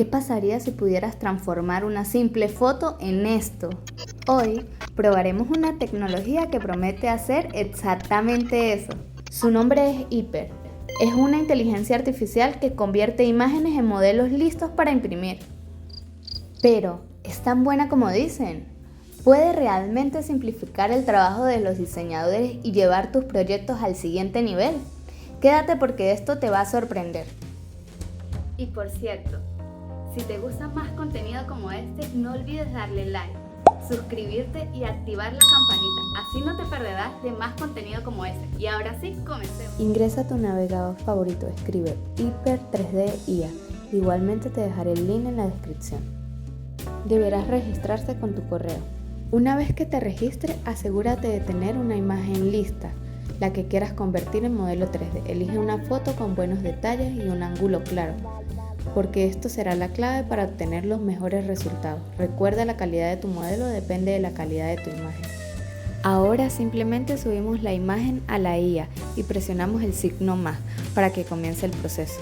¿Qué pasaría si pudieras transformar una simple foto en esto? Hoy probaremos una tecnología que promete hacer exactamente eso. Su nombre es Hyper. Es una inteligencia artificial que convierte imágenes en modelos listos para imprimir. Pero, ¿es tan buena como dicen? ¿Puede realmente simplificar el trabajo de los diseñadores y llevar tus proyectos al siguiente nivel? Quédate porque esto te va a sorprender. Y por cierto, si te gusta más contenido como este, no olvides darle like, suscribirte y activar la campanita. Así no te perderás de más contenido como este. Y ahora sí, comencemos. Ingresa a tu navegador favorito, escribe Hyper 3D IA. Igualmente te dejaré el link en la descripción. Deberás registrarse con tu correo. Una vez que te registres, asegúrate de tener una imagen lista, la que quieras convertir en modelo 3D. Elige una foto con buenos detalles y un ángulo claro, porque esto será la clave para obtener los mejores resultados. Recuerda, la calidad de tu modelo depende de la calidad de tu imagen. Ahora simplemente subimos la imagen a la IA y presionamos el signo más para que comience el proceso.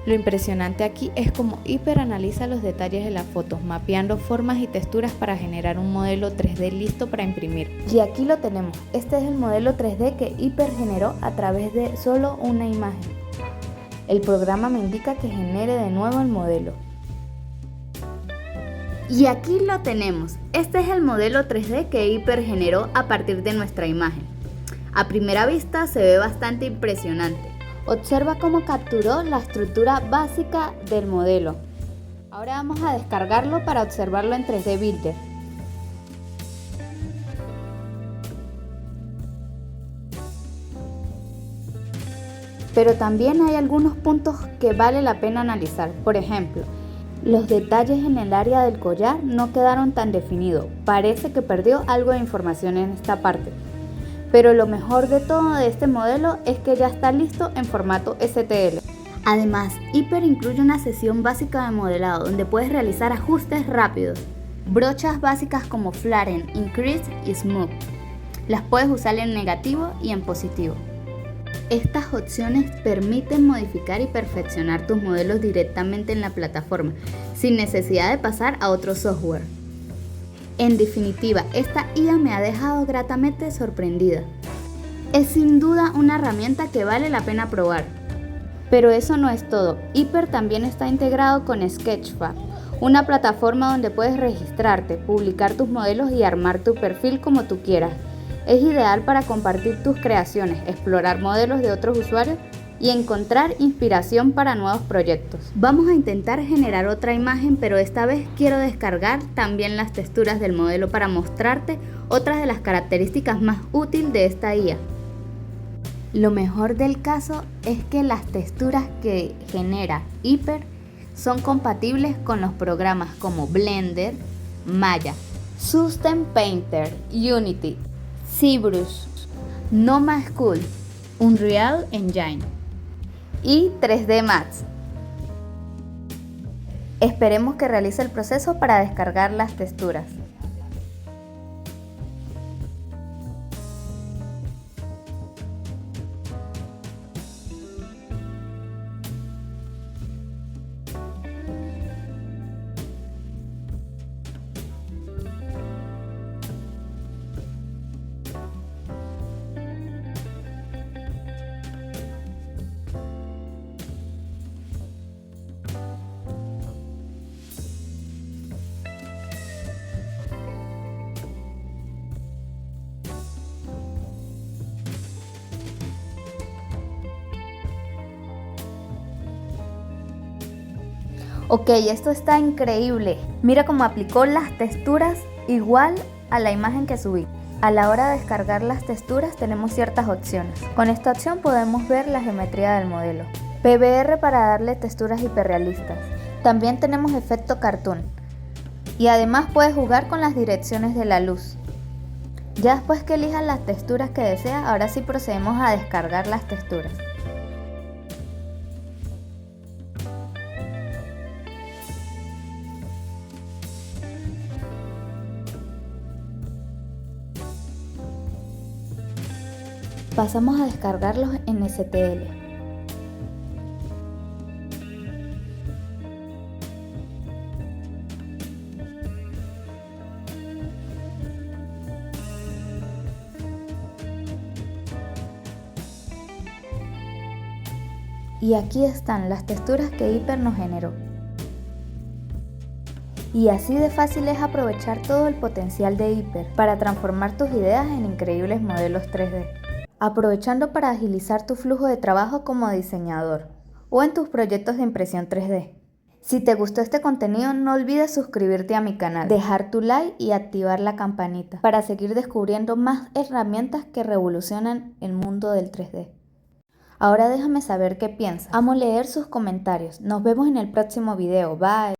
Lo impresionante aquí es cómo Hyper analiza los detalles de las fotos, mapeando formas y texturas para generar un modelo 3D listo para imprimir. Y aquí lo tenemos. Este es el modelo 3D que Hyper generó a través de solo una imagen. El programa me indica que genere de nuevo el modelo. Y aquí lo tenemos. Este es el modelo 3D que Hyper generó a partir de nuestra imagen. A primera vista se ve bastante impresionante. Observa cómo capturó la estructura básica del modelo. Ahora vamos a descargarlo para observarlo en 3D Builder. Pero también hay algunos puntos que vale la pena analizar. Por ejemplo, los detalles en el área del collar no quedaron tan definidos. Parece que perdió algo de información en esta parte. Pero lo mejor de todo de este modelo es que ya está listo en formato STL. Además, Hyper incluye una sesión básica de modelado donde puedes realizar ajustes rápidos. Brochas básicas como Flatten, Increase y Smooth. Las puedes usar en negativo y en positivo. Estas opciones permiten modificar y perfeccionar tus modelos directamente en la plataforma, sin necesidad de pasar a otro software. En definitiva, esta IA me ha dejado gratamente sorprendida. Es sin duda una herramienta que vale la pena probar. Pero eso no es todo. Hyper también está integrado con Sketchfab, una plataforma donde puedes registrarte, publicar tus modelos y armar tu perfil como tú quieras. Es ideal para compartir tus creaciones, explorar modelos de otros usuarios y encontrar inspiración para nuevos proyectos. Vamos a intentar generar otra imagen, pero esta vez quiero descargar también las texturas del modelo para mostrarte otras de las características más útiles de esta IA. Lo mejor del caso es que las texturas que genera Hyper son compatibles con los programas como Blender, Maya, Sustain Painter, Unity, ZBrush, Nomasculpt, Unreal Engine y 3D Max. Esperemos que realice el proceso para descargar las texturas. Ok, esto está increíble. Mira cómo aplicó las texturas igual a la imagen que subí. A la hora de descargar las texturas tenemos ciertas opciones. Con esta opción podemos ver la geometría del modelo. PBR para darle texturas hiperrealistas. También tenemos efecto cartoon. Y además puedes jugar con las direcciones de la luz. Ya después que elijas las texturas que deseas, ahora sí procedemos a descargar las texturas. Pasamos a descargarlos en STL. Y aquí están las texturas que Hyper nos generó. Y así de fácil es aprovechar todo el potencial de Hyper para transformar tus ideas en increíbles modelos 3D, aprovechando para agilizar tu flujo de trabajo como diseñador o en tus proyectos de impresión 3D. Si te gustó este contenido, no olvides suscribirte a mi canal, dejar tu like y activar la campanita para seguir descubriendo más herramientas que revolucionan el mundo del 3D. Ahora déjame saber qué piensas. Amo leer sus comentarios. Nos vemos en el próximo video. Bye.